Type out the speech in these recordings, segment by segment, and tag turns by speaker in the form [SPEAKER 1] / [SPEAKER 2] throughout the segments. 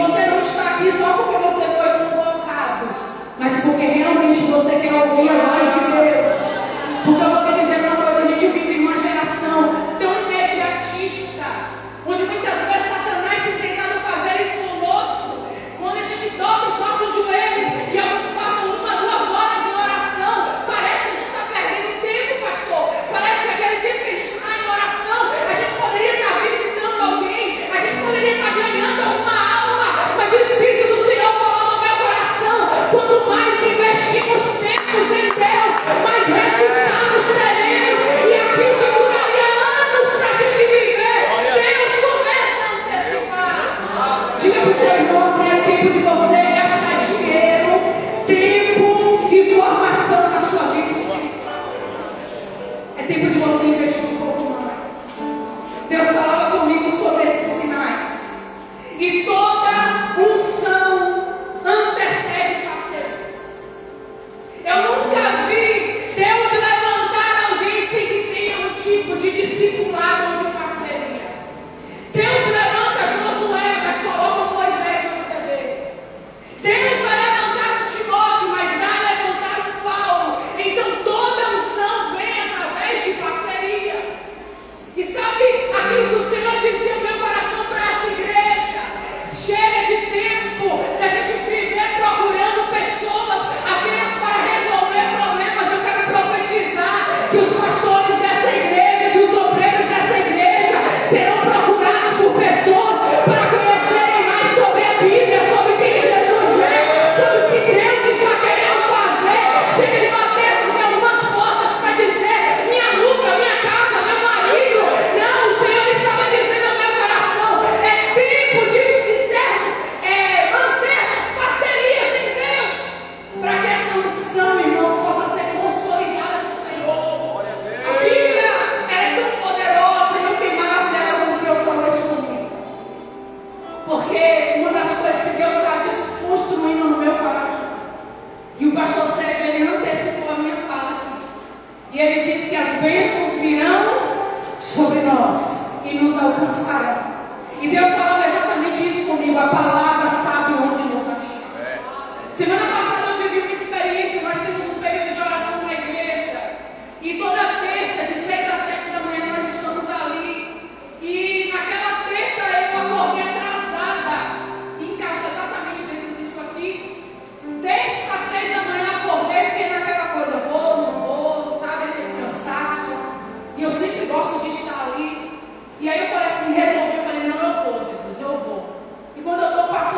[SPEAKER 1] você não está aqui só porque você foi convocado, mas porque realmente você quer ouvir a voz de Deus. Porque eu vou te dizer uma coisa, a gente vive em uma geração tão imediatista, onde muitas vezes Satanás tem tentado fazer isso conosco. Quando a gente dobra os nossos joelhos e alguns passam 1, 2 horas em oração, parece que a gente está perdendo tempo, pastor. Parece que aquele tempo que a gente está em oração, a gente poderia estar visitando alguém, a gente poderia estar ganhando alguma alma, mas o Espírito do Senhor falou no meu coração: quanto mais investimos tempos em Deus, mais resultados teremos. E aquilo que duraria anos para a gente viver, Deus começa a antecipar. Diga para o seu irmão assim: é tempo de você gastar dinheiro, tempo e formação na sua vida espiritual. É tempo de você investir um pouco mais. Deus falava comigo sobre esses sinais. E toda unção antecede parcerias. Eu nunca vi Deus levantar alguém sem que tenha um tipo de discipulado ou de parceria. Deus levanta Josué, mas coloca Moisés na vida dele. Deus vai levantar um Timóteo, mas vai levantar um Paulo. Então toda unção vem através de parcerias. E sabe aquilo que o Senhor dizia no meu coração para essa igreja? Chega de tempo da gente viver procurando pessoas apenas para resolver problemas. Eu quero profetizar que os pastores dessa igreja, que os obreiros dessa igreja serão procurados por pessoas para conhecerem mais sobre a Bíblia, sobre quem Jesus é, sobre o que Deus está querendo fazer. Chega de batermos em algumas portas para dizer: minha luta, minha casa, meu marido. Não, o Senhor estava dizendo ao meu coração: é tempo de mantermos parcerias em Deus, para que essa unção, irmãos, possa ser consolidada no Senhor. A Bíblia é tão poderosa e eu fiquei maravilhada quando Deus falou isso comigo. Porque uma das coisas que Deus está construindo no meu coração, e o pastor Sérgio, ele antecipou a minha fala aqui, e ele disse que as bênçãos virão sobre nós e nos alcançarão. E Deus falava exatamente isso comigo: a palavra sabe onde nos achar. Semana passada eu vivi uma experiência. Nós temos um período de oração na igreja, e toda terça, de 6 às 7 da manhã, nós estamos ali. E naquela terça eu acordei atrasada, encaixa exatamente dentro disso aqui. 10 para 6 da manhã eu acordei, fiquei naquela coisa: vou, não vou, sabe, aquele cansaço. E eu sempre gosto de estar ali. E aí eu falei assim, resolvi, eu falei: não, eu vou, Jesus, eu vou. E quando eu estou passando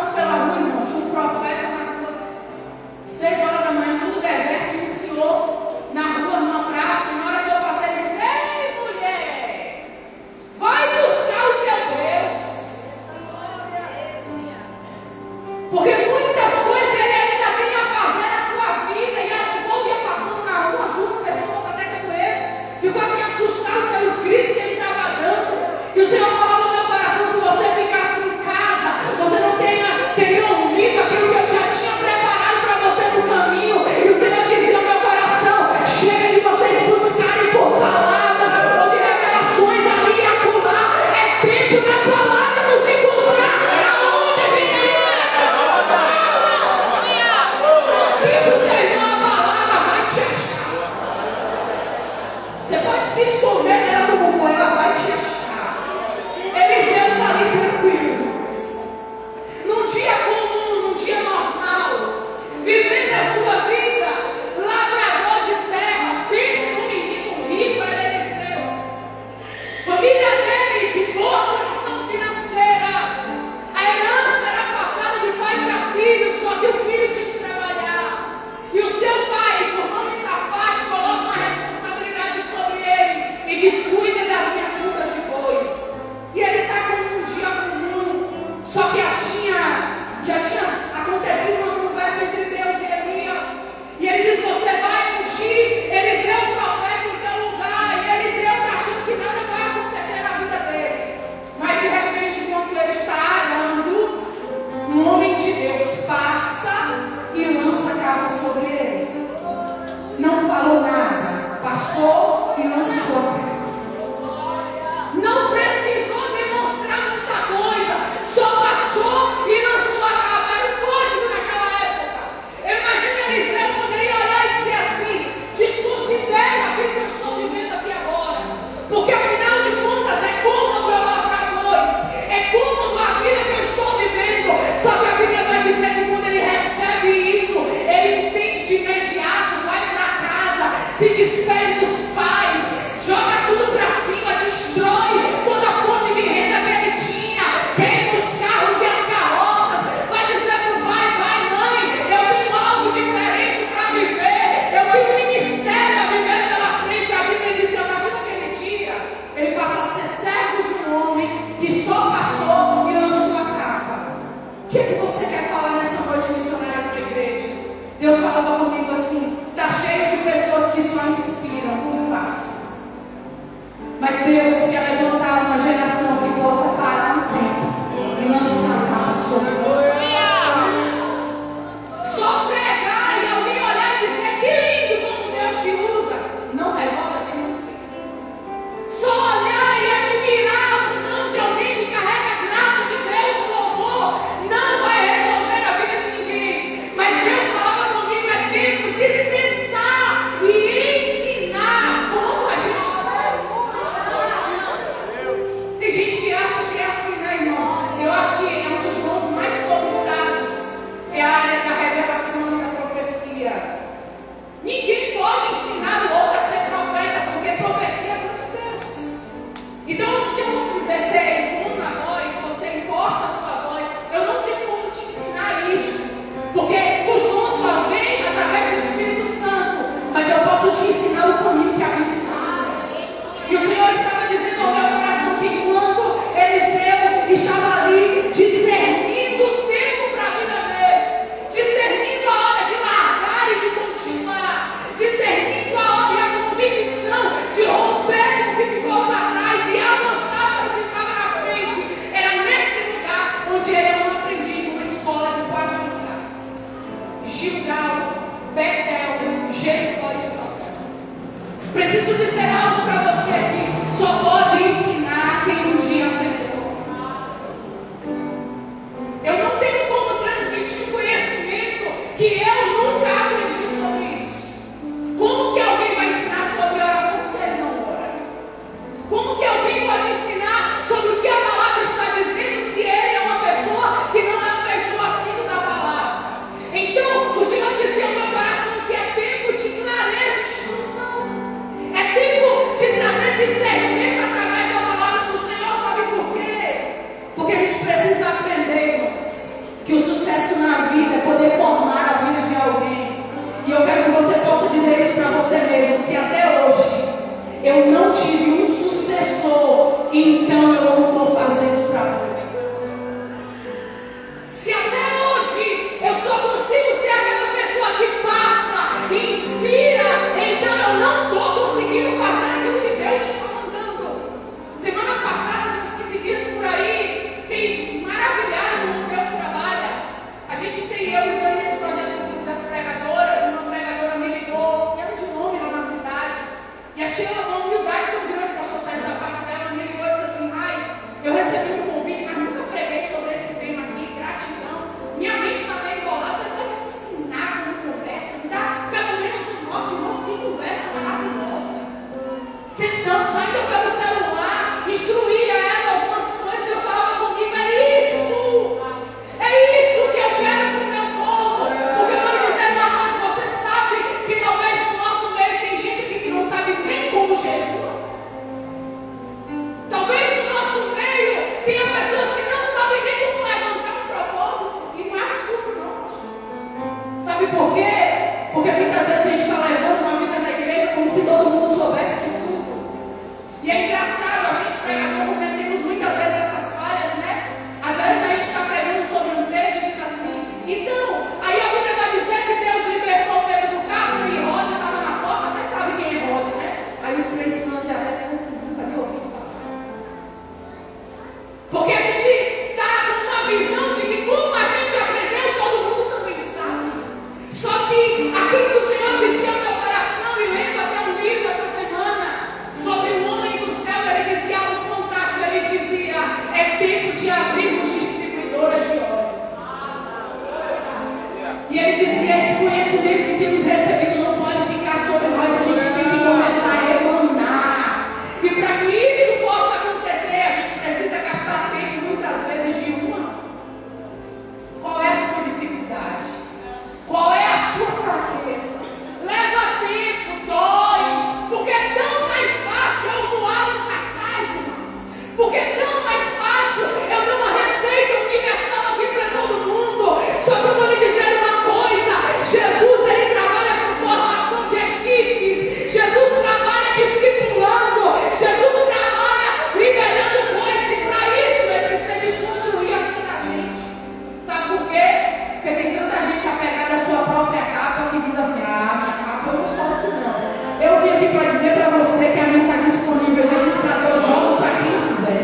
[SPEAKER 1] dizer algo para você aqui. Só pode ensinar quem um dia aprendeu. Eu não tenho como transmitir conhecimento que eu nunca aprendi sobre isso. Como que alguém vai ensinar sobre oração se ele não ora? Como que alguém pode ensinar sobre o que a palavra está dizendo se ele é uma pessoa que não aprendeu assim da palavra? Então, o Senhor dizia no meu coração que é tempo de clareza e instrução. É tempo de trazer discernimento através da palavra do Senhor. Sabe por quê? Porque a gente precisa aprender, irmãos, que o sucesso na vida é poder formar a vida de alguém. E eu quero que você possa dizer isso para você mesmo. Se até hoje eu não tive um sucessor, então eu não estou fazendo o trabalho. Se até hoje eu só consigo ser aquela pessoa que passa e inspira, então eu não estou conseguindo fazer aquilo que Deus está mandando. Semana passada, uns 15 dias por aí, fiquei maravilhada como Deus trabalha. A gente tem eu e Dani esse projeto do Grupo das Pregadoras, e uma pregadora me ligou, era de nome lá na cidade, e achei ela uma humildade tão grande para a sair da parte dela, me ligou e disse assim: ai, eu recebi um convite, mas nunca preguei sobre esse tema aqui, gratidão. Minha mente está bem embolada, você pode me ensinar como conversa, me dá pelo menos um norte, nossa, que conversa maravilhosa. Sentamos ainda pelo celular, instruía ela algumas coisas, eu falava comigo, é isso que eu quero para o meu povo. Porque eu vou lhe dizer uma coisa, você sabe que talvez no nosso meio tem gente aqui que não sabe nem como jejua. Talvez no nosso meio tenha pessoas que não sabem nem como levantar um propósito. E não é absurdo, não. Sabe por quê? Porque muitas vezes a gente está levando uma vida na igreja como se todo mundo soubesse de tudo. E é engraçado, a gente pregador cometemos muitas vezes essas falhas, né? Às vezes a gente está pregando sobre um texto e diz assim: então, aí a Bíblia vai dizer que Deus libertou Pedro do cárcere e Rode estava na porta. Você sabe quem é Rode, né? Aí os crentes fãs até dizem assim: nunca me ouviram falar. Porque a gente está com uma visão de que como a gente aprendeu, todo mundo também sabe. Só que aquilo que o Senhor dizia no meu coração, e lendo até um livro essa semana, sobre o homem do céu, ele dizia algo fantástico, ele dizia: é tempo de abrirmos distribuidoras de óleo. E ele dizia: esse conhecimento que temos recebido não pode ficar sobre nós, a gente tem que começar a emanar. E para que isso possa acontecer, a gente precisa gastar tempo, muitas vezes, de uma. Qual é a sua dificuldade? Qual é a sua fraqueza? Leva tempo, dói, porque é tão mais fácil eu voar no cartaz, irmãos. Porque é tão mais fácil eu dar uma receita universal aqui para todo mundo. Só que eu vou lhe dizer uma coisa: Jesus, ele trabalha com formação de equipes. Jesus trabalha discipulando. Jesus trabalha liberando coisas. E para isso ele precisa desconstruir a vida da gente. Sabe por quê? Porque tem tanta gente apegada à sua própria capa que diz assim: ah, minha capa eu não solto não. Eu vim aqui para dizer para você que a minha está disponível. Eu disse para Deus: jogo para quem quiser.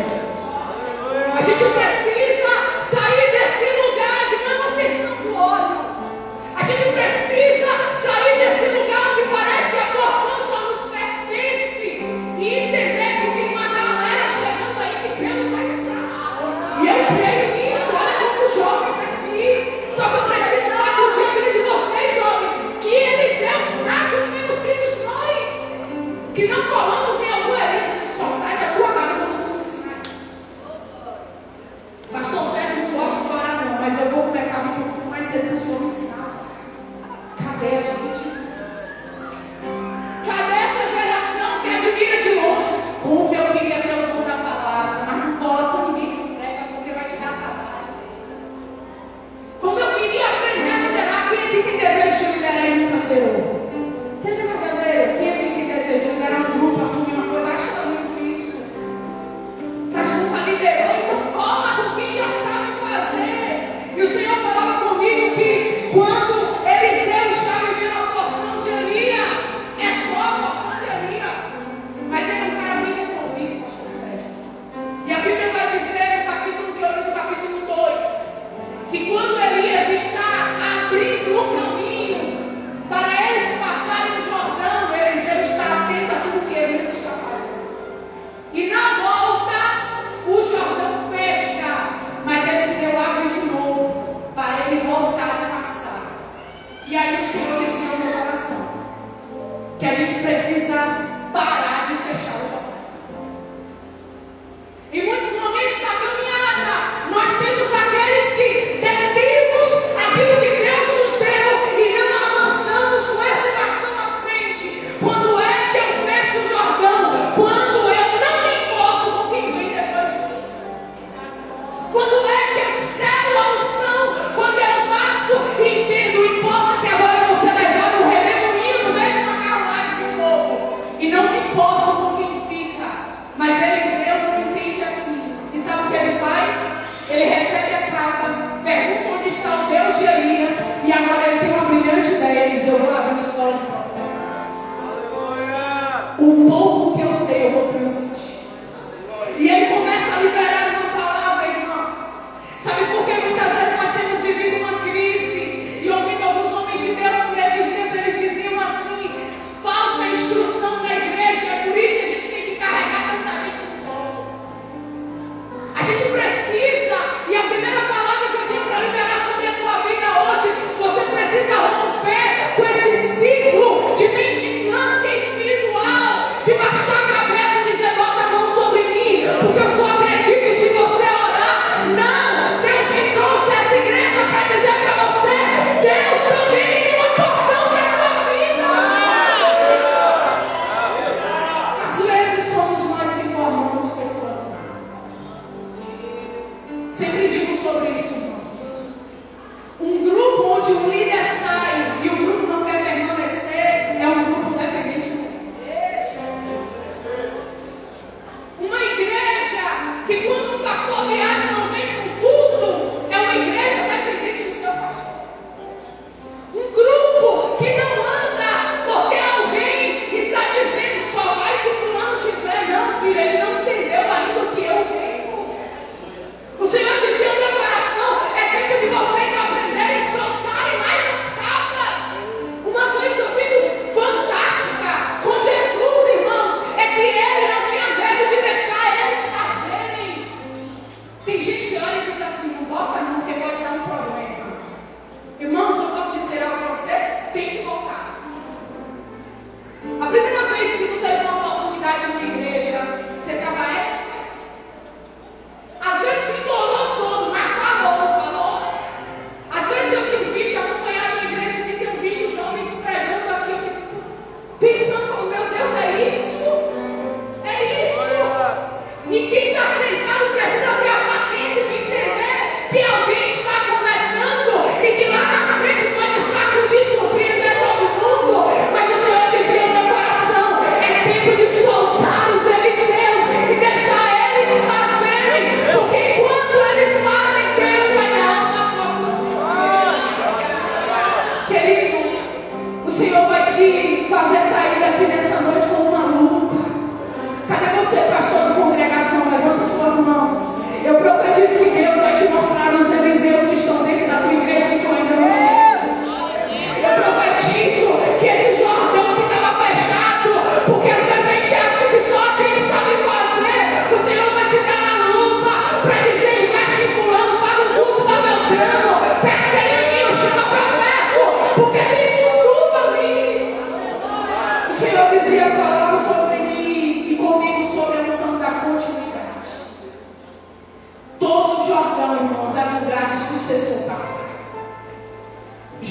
[SPEAKER 1] A gente precisa sair desse lugar de manutenção do óleo. A gente precisa sair desse lugar onde parece que a porção só nos pertence. E entender que tem uma galera chegando aí que Deus vai usar. E eu creio nisso. Olha quantos jovens aqui. Só que eu preciso sacudir a vida de vocês, jovens, que eles são fracos temos sido nós, que não colamos em algum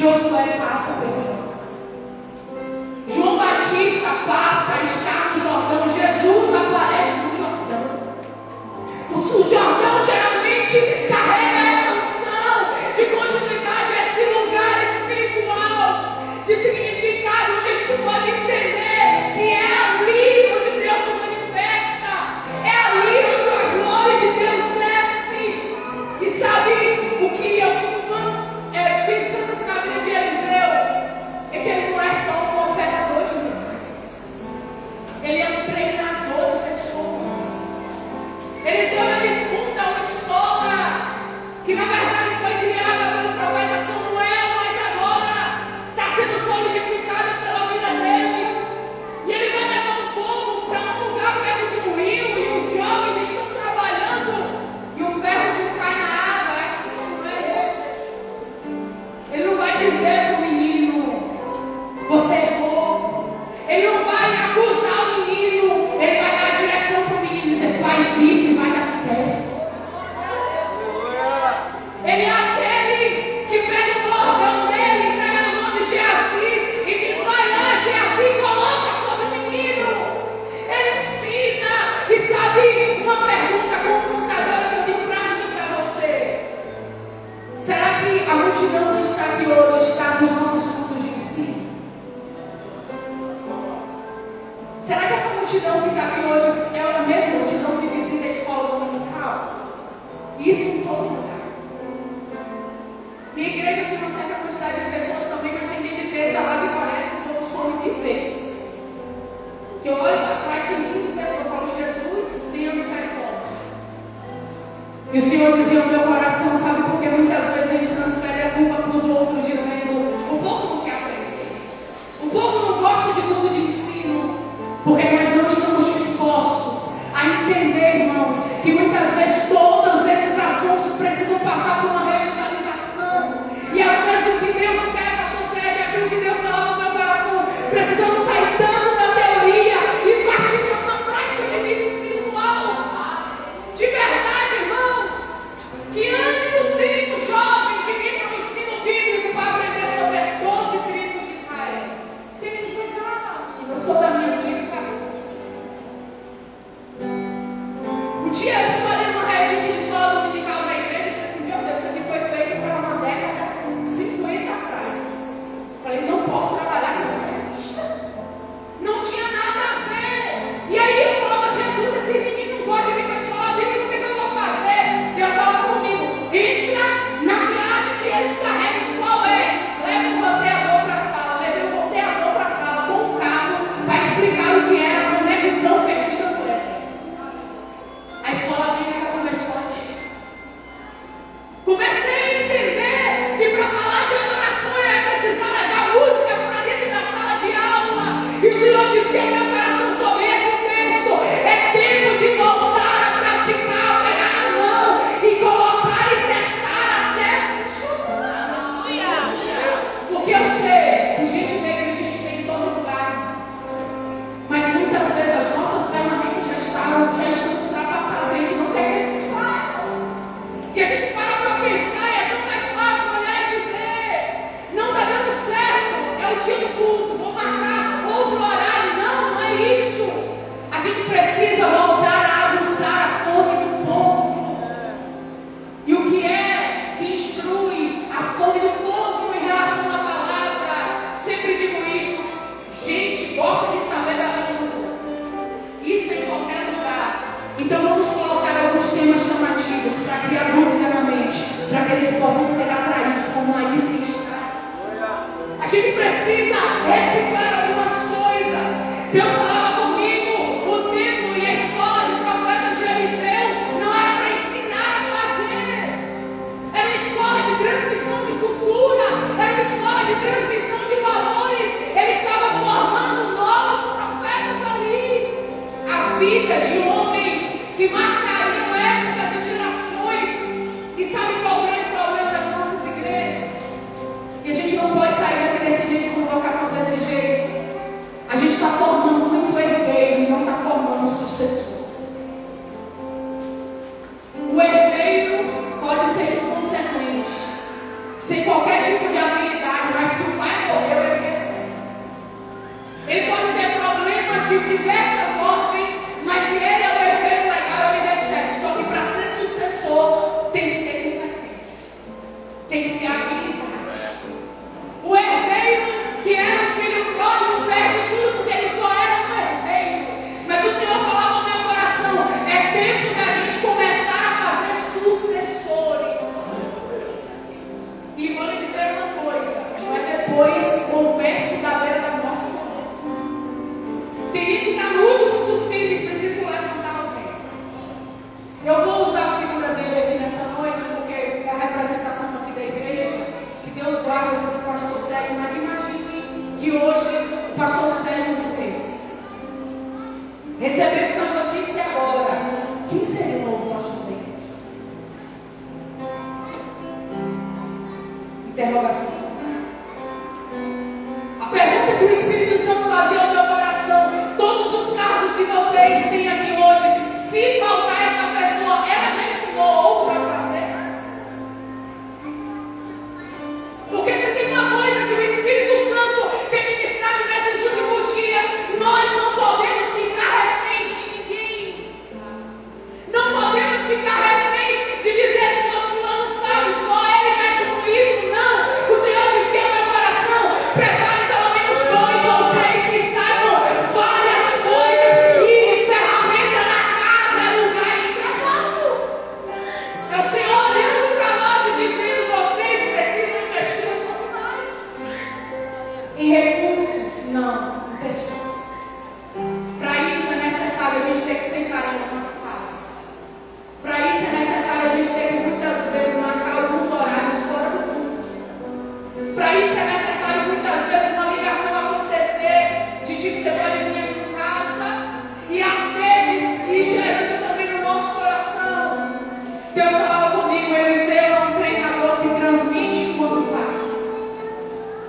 [SPEAKER 1] Josué passa pelo Jordão. João Batista passa a estar no Jordão. Jesus aparece no Jordão. O Jordão geralmente carrega essa unção de continuidade, esse lugar espiritual, de significado, onde a gente pode entender que é ali onde Deus se manifesta, é ali onde a glória de Deus desce. E sabe o que eu pensando assim na vida de Eliseu? É que ele não é só um operador de milagres, ele é um treinador de pessoas. Eliseu, ele funda uma escola que na verdade foi criada pelo profeta Samuel, mas agora está sendo solidificada pela vida dele. E ele vai levar o povo para um lugar perto de um rio, e os jovens estão trabalhando, e o ferro de cai na água. Assim não é esse. Ele não vai dizer para o menino: você errou. Ele não vai acusar o menino, ele vai dar a direção para o menino e dizer: faz isso e vai dar certo. Ele é aquele que pega o bordão dele, entrega na mão de Geazi e diz: vai lá, Geazi, coloca sobre o menino. Ele ensina. E sabe uma pergunta confrontadora que eu digo para mim e para você? Será que a multidão que está aqui hoje está nos nossos cultos de ensino? Será que essa multidão que está aqui hoje é a mesma multidão que visita a escola dominical? Isso em todo lugar. Minha igreja tem uma certa quantidade de pessoas também, mas tem gente dessa lá que parece que eu sou de vez. Que eu olho para trás, tem 15 pessoas, eu falo: Jesus, tenha misericórdia. E o Senhor dizia no meu coração: sabe por que muitas vezes a gente transfere a culpa para os outros, dizendo: o povo não quer aprender, o povo não gosta de culto de ensino, porque nós não estamos dispostos a entender, irmãos, que muitas vezes todos esses assuntos precisam passar por uma revitalização. E às vezes o que Deus quer, pastor Sérgio, aquilo que Deus fala no meu coração, precisamos sair tanto da teoria e partir para uma prática de vida espiritual. De verdade, irmãos, que ânimo tem o jovem de vir para o ensino bíblico para aprender sobre as 12 tribos de Israel? Tem gente que vai dizer: eu sou da minha tribo. Um dia eu escolhi uma revista de escola dominical da igreja e disse assim: meu Deus, isso aqui foi feito para uma década 50 atrás. Falei: não posso trabalhar com essa revista. Não tinha nada a ver. E aí eu falava: Jesus, esse menino não pode vir para a escola bíblica, o que eu vou fazer? Deus falava comigo: entra na viagem que eles carregam. De qual é? Leva o roteador para a sala. Levei o roteador para a sala com um carro para explicar o que era a conexão perdida do Éden. A escola bíblica começou a encher. Comecei a entender que para falar de adoração eu ia precisar levar músicas para dentro da sala de aula. E o Senhor dizia em meu coração sobre esse texto: é tempo de voltar a praticar, a pegar na mão e colocar e testar até funcionar. Porque eu sei que gente negra e gente tem em todo lugar, mas muitas vezes as nossas ferramentas já estão ultrapassadas. A gente não quer reciclar. E a gente para pensar e é tão mais fácil olhar e dizer: não está dando certo, é o dia do culto, vou marcar outro horário. Não, não é isso. A gente precisa voltar a aguçar a fome do povo. E o que é que instrui a fome do povo em relação à palavra? Sempre digo isso: gente gosta de saber da vida dos outros. Isso em qualquer lugar. Então vamos colocar alguns temas chamativos para criar dúvida na mente, para que eles possam ser atraídos como a isca está. A gente precisa reciclar algumas coisas. Deus falava comigo: o templo e a escola de profetas de Eliseu não era para ensinar a fazer, era uma escola de transmissão de cultura, era uma escola de transmissão de valores. Ele estava formando novos profetas ali. A vida de homens que marcariam épocas e gerações. E sabe qual é o grande problema das nossas igrejas? E a gente não pode sair daqui decidindo com vocação desse jeito. A gente está formando muito herdeiro e não está formando sucessor. O herdeiro pode ser inconsequente, sem qualquer tipo de habilidade, diversas ordens, mas se ele é o herdeiro legal, ele recebe. Só que para ser sucessor, tem que ter competência, tem que ter habilidade. O herdeiro, que era o filho pródigo, perde tudo porque ele só era um herdeiro. Mas o Senhor falava no meu coração: é tempo da gente começar a fazer sucessores. E vou lhe dizer uma coisa: não é depois converto da beira da morte, não. Tem gente que está no último suspiro e precisa levantar alguém. Eu vou usar a figura dele aqui nessa noite, porque é a representação aqui da igreja. Que Deus guarda o pastor Sérgio, mas imagine que hoje o pastor Sérgio Nunes recebemos a notícia agora. Quem seria o novo pastor da igreja? Interrogações. A pergunta que o Espírito Santo fazia ao meu coração: todos os cargos que vocês têm aqui hoje, se faltar essa pessoa, ela já ensinou outra a fazer? Porque se tem uma coisa que o Espírito Santo tem ministrado nesses últimos dias, nós não podemos ficar reféns de ninguém. Não podemos ficar reféns de dizer: só fulano sabe, só ele mexe com isso. Não. O Senhor dizia ao meu coração: prepare pelo menos 2 ou 3 que saibam várias coisas, e ferramenta na casa é lugar de trabalho. É o Senhor olhando para nós e dizendo: vocês precisam investir um pouco mais em recursos, não em pessoas. Para isso é necessário a gente ter que sentar em algumas casas. Para isso é necessário a gente ter que muitas vezes marcar alguns horários fora do culto. Para isso é necessário muitas vezes uma ligação acontecer de tipo: você pode vir aqui em casa, e a sede e gerando também no nosso coração. Deus falava comigo: Eliseu é um treinador que transmite quando passa.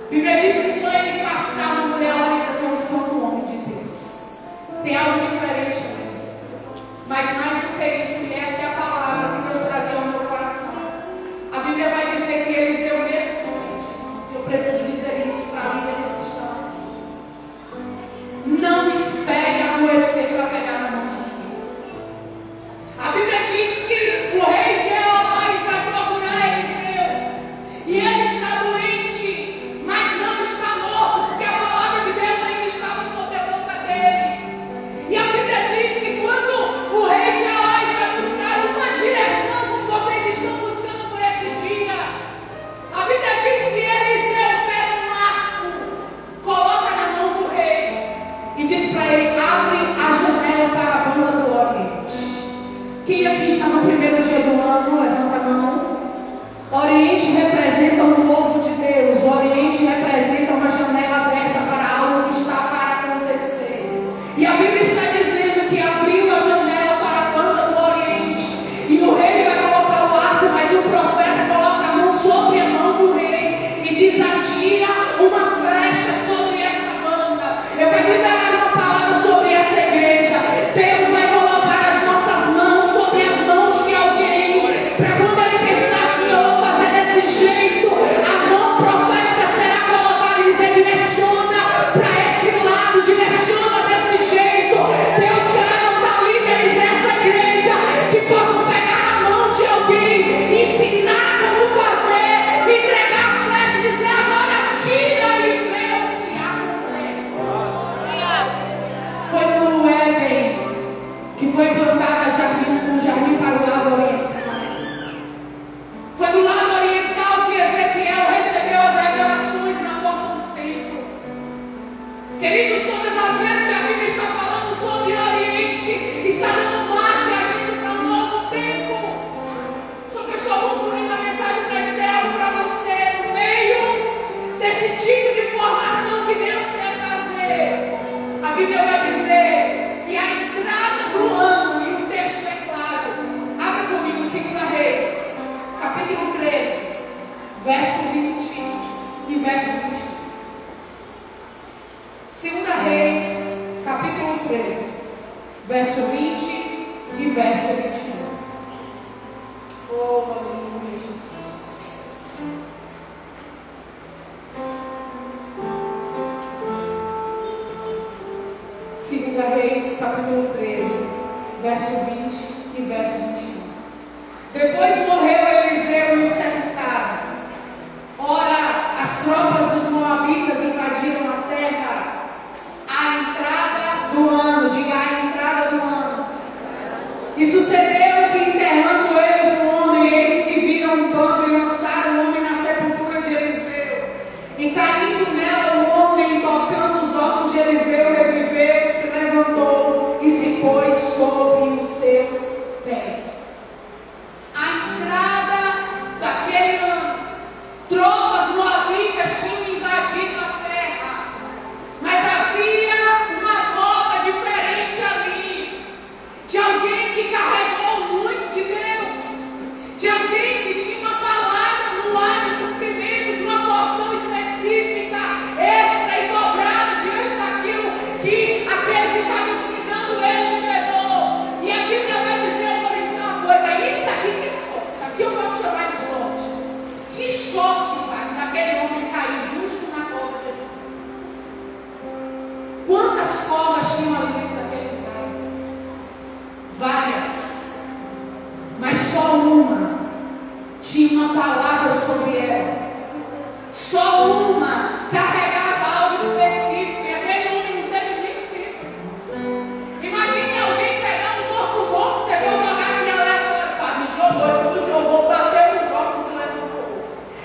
[SPEAKER 1] A Bíblia diz que só ele passar uma mulher orientação do santo homem de Deus. Tem algo diferente ali. Mas mais do que isso, e essa é a palavra que Deus trazia ao meu coração. A Bíblia vai dizer que Eliseu mesmo, se eu preciso dizer isso para líderes que estão aqui, não espere adoecer para pegar na mão de ninguém. A Bíblia diz que o rei Jeoás vai procurar Eliseu, e ele está doente, mas não está morto, porque a palavra de Deus ainda estava sobre a boca dele. E a Bíblia diz que quando o rei Jeoás vai buscar uma direção, como vocês estão buscando por esse dia, a Bíblia diz que Eliseu pega um arco, coloca na mão do rei e diz para ele: abre a janela para a banda do Oriente. Quem aqui está no primeiro dia do ano, levanta a mão. Oriente representa o novo de Deus. Oriente representa uma janela aberta para algo que está para acontecer. E a Bíblia está dizendo que abriu a janela para a banda do Oriente. E o rei vai colocar o arco, mas o profeta coloca a mão sobre a mão do rei e diz: atira uma flecha sobre essa banda. Eu quero liberar uma palavra sobre essa igreja. Deus vai colocar as nossas mãos sobre as mãos de alguém, para quando ele pensar assim: eu vou fazer desse jeito, a mão profética será colocada e dizer: direciona para esse lado, direciona desse jeito. Deus quer levantar líderes nessa igreja que possam pegar na mão de alguém, ensinar como fazer, entregar a flecha e dizer: agora tira e vê o que acontece. Foi no Éden que foi plantada o jardim para o lado oriental. Foi do lado oriental que Ezequiel recebeu as revelações na porta do templo. Queridos, todas as vezes que a Bíblia está falando sobre o Oriente, está dando margem a gente para um novo tempo. Só que eu estou concluindo a mensagem para dizer algo para você. No meio desse tipo de formação que Deus quer fazer, a Bíblia vai dizer que a entrada do ano, e o texto é claro. Abra comigo 2 Reis, capítulo 13, verso 20 e verso 21. 2 Reis, capítulo 13, verso 20 e verso 21. Oh, aleluia, Jesus. capítulo 13, verso 20 e verso 21. Depois morreu Eliseu e o sepultaram. Ora, as tropas dos moabitas invadiram a terra à entrada do ano. Diga, à entrada do ano. E sucedeu que, enterrando eles o homem, eles que viram um bando e lançaram o homem na sepultura de Eliseu. E caindo nela o homem, tocando os ossos de Eliseu, reviveu, se levantou e se pôs sobre os seus pés. A entrada daquele ano, tropas moabitas tinham invadido a terra, mas havia uma volta diferente ali, de alguém que carregou muito de Deus, de alguém que tinha uma palavra no ar de cumprimento de uma porção específica, extra e dobrada diante daquilo que aquele que estava ensinando ele liberou. E a Bíblia vai dizer, eu vou dizer uma coisa, isso aqui que é sorte, aqui eu posso chamar de sorte. Que sorte, Isaac, daquele homem cair justo na cova de Eliseu. Quantas covas tinham ali dentro daquele lugar? Várias, mas só uma tinha uma palavra sobre ela. Só uma carregava algo específico e aquele homem não teve nem tempo. Imagine alguém pegar um corpo morto, depois jogar aqui aleatório, jogou, bateu nos ossos e levantou.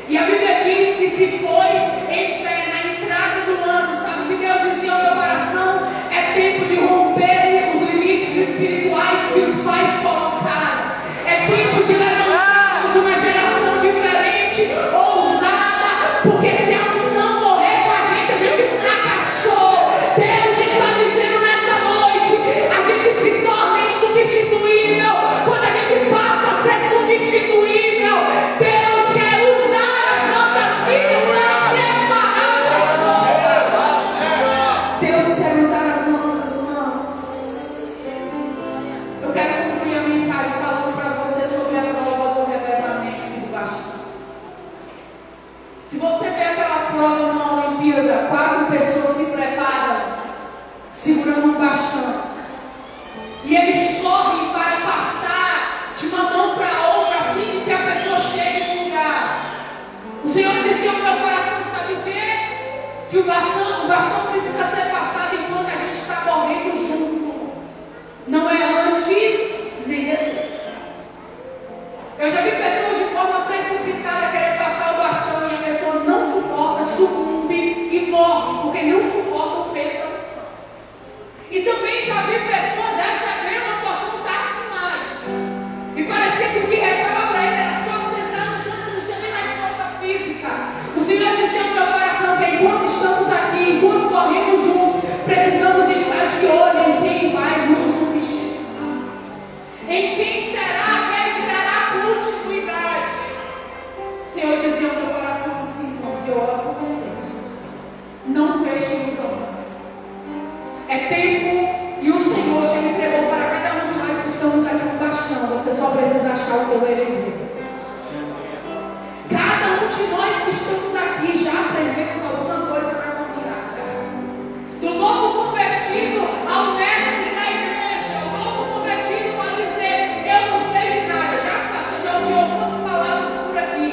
[SPEAKER 1] E a Bíblia diz que se pôs em pé na entrada do ano. Sabe o que Deus dizia ao meu coração? É tempo de romper os limites espirituais que os pais colocaram. É tempo de levantarmos uma geração diferente, ousada, porque se a unção morrer com a gente fracassou. Deus está dizendo nessa noite, a gente se torna insubstituível. Quando a gente passa a ser substituível, Deus quer usar as nossas vidas para preparar pessoas. Deus quer usar as nossas mãos. Eu quero concluir a mensagem falando para você sobre a prova do revezamento e do bastão. Se você vê aquela prova numa Olimpíada, 4 pessoas se preparam segurando um bastão e eles correm para passar de uma mão para a outra, a fim de que a pessoa chegue no lugar. O Senhor dizia ao meu coração, sabe o quê? Que o bastão precisa ser passado enquanto a gente está correndo junto. Não é antes nem depois. Eu já vi pessoas de forma precipitada querer passar o bastão e a pessoa não suporta, sucumbe e morre, porque não suporta o peso da missão. E também já vi pessoas receber uma porção tarde demais. E parecia que o que restava para ele era só sentar no canto, não tinha nem mais força física. O Senhor dizia no meu coração que enquanto estamos aqui, enquanto corremos juntos, precisamos estar de olho em quem vai nos substituir. Em quem será aquele que terá continuidade. O Senhor dizia no meu coração assim, irmãos, eu oro por você. Não fechem o jornal. É tempo e o Senhor já entregou para cada um de nós que estamos aqui um bastão. Você só precisa achar o teu Eliseu. Cada um de nós que estamos aqui já aprendemos alguma coisa na caminhada. Do novo convertido ao mestre da igreja. O novo convertido pode dizer, eu não sei de nada. Já sabe, você já ouviu algumas palavras por aqui.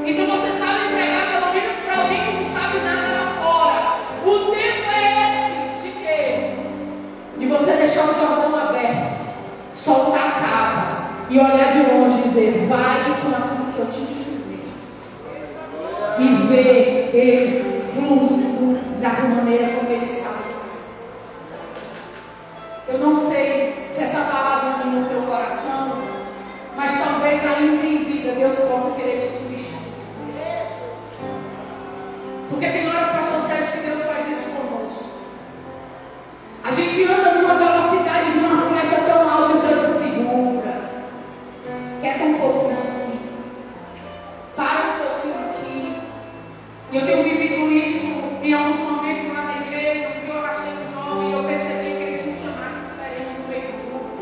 [SPEAKER 1] Então você sabe entregar pelo menos para alguém que não sabe nada lá fora. O tempo é esse de quê? De você deixar o Jordão aberto, soltar a capa e olhar de longe e dizer, vai com aquilo que eu te ensinei. E ver eles fluindo da maneira como eles sabem fazer. Eu não sei se essa palavra vem no teu coração, mas talvez ainda em vida Deus possa querer te substituir. Porque tem horas, pastor Sérgio, que Deus faz isso conosco. A gente anda numa velocidade de uma flecha tão alta, o Senhor nos segura. Quieta um pouquinho aqui. Para um pouquinho aqui. E eu tenho vivido isso em alguns momentos lá na igreja. Um dia eu achei um jovem e eu percebi que ele tinha um chamado diferente no meio do grupo.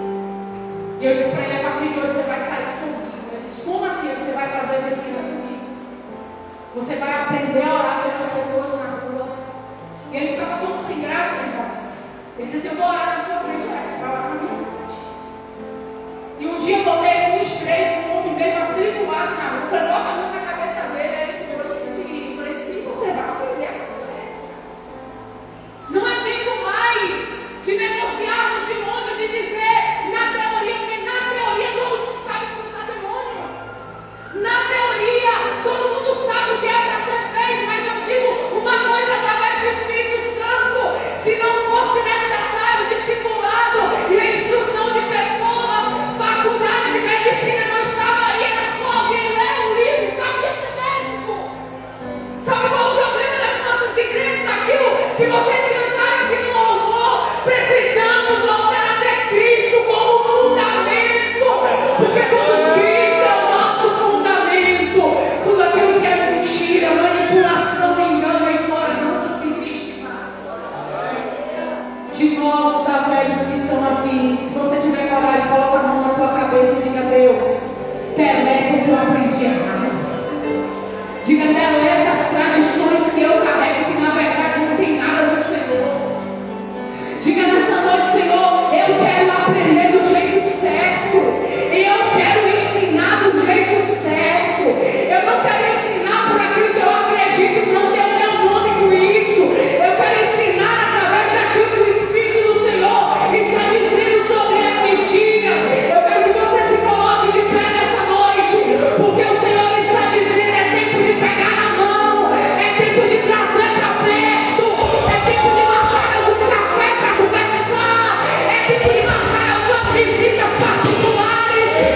[SPEAKER 1] E eu disse para ele, a partir de hoje você vai sair comigo. Ele disse, como assim? Você vai fazer visita comigo? Você vai aprender a orar pelas pessoas na rua. E ele ficava todo sem graça, irmãos. Ele dizia assim, eu vou orar na sua frente, dia eu botei ele no estreito, um homem mesmo atribulado na rua. Falei, bota a mão na cabeça dele. Aí ele falou, sim. Falei, sim, você vai aprender a fazer. Não é tempo mais de negociarmos de longe, de dizer na teoria, porque na teoria todo mundo sabe expulsar demônio. Na teoria, todo mundo sabe o que é para ser feito, mas eu digo uma coisa através do Espírito Santo: se não fosse necessário discipulado e a instrução de pessoas, faculdade de medicina não estava aí, era só alguém ler um livro e sabia ser médico. Sabe qual é o problema das nossas igrejas? Aquilo que vocês cantaram aqui no louvor, precisamos voltar a ter Cristo como fundamento, porque quando Cristo é o nosso fundamento, tudo aquilo que é mentira, manipulação, engano aí fora não subsiste mais. De novo, os velhos que estão aqui, se você tiver coragem, coloca a mão na tua cabeça e diga: Deus, deleta o que eu aprendi errado. Diga: deleta as tradições que eu carrego, que na verdade não tem nada do Senhor. Diga nessa noite: Senhor, eu quero aprender do jeito certo. Eu quero ensinar do jeito certo. Eu não quero ensinar por aquilo que eu acredito, não ter o meu nome com isso. Eu quero ensinar através daquilo que o Espírito do Senhor está dizendo sobre esses dias. Eu quero que você se coloque de pé nessa noite, porque o Senhor está dizendo: é tempo de pegar na mão, é tempo de trazer para perto, é tempo de marcar algum café para conversar, é tempo de marcar algumas visitas particulares, é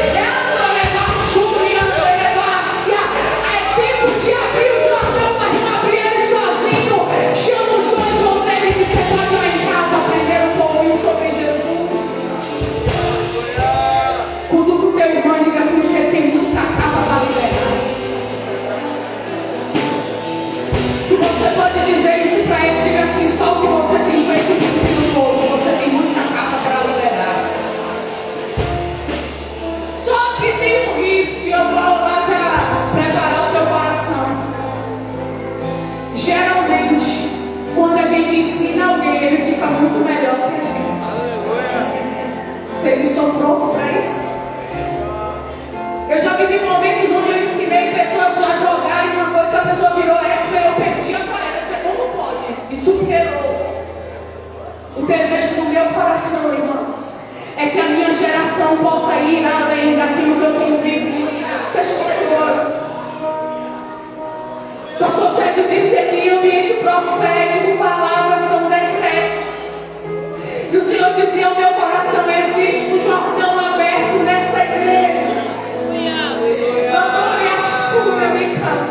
[SPEAKER 1] tempo de abrir o jornal, mas não abrir ele sozinho. Chama os dois ou três e diz: você pode ir lá em casa aprender um pouquinho sobre Jesus. Cutuca o teu irmão e diga assim: você tem muita capa para liberar. Se você pode dizer isso para ele, diga assim: só o que você tem feito de ensino novo, você tem muita capa para liberar. Só que tem um risco, e eu vou lá já preparar o teu coração. Geralmente, quando a gente ensina alguém, ele fica muito melhor que a gente. Vocês estão prontos para isso? Eu já vivi momentos onde eu ensinei pessoas a jogarem uma coisa que a pessoa virou expert, eu perdi a parede. Eu disse: como pode? E superou. O desejo do meu coração, irmãos, é que a minha geração possa ir além daquilo que eu tenho vivido. Feche os teus olhos. Pastor Sérgio disse aqui: ambiente profético, palavras são decretos. E o Senhor dizia ao meu coração: existe um jornal aberto nessa igreja. Não me assume, me cala.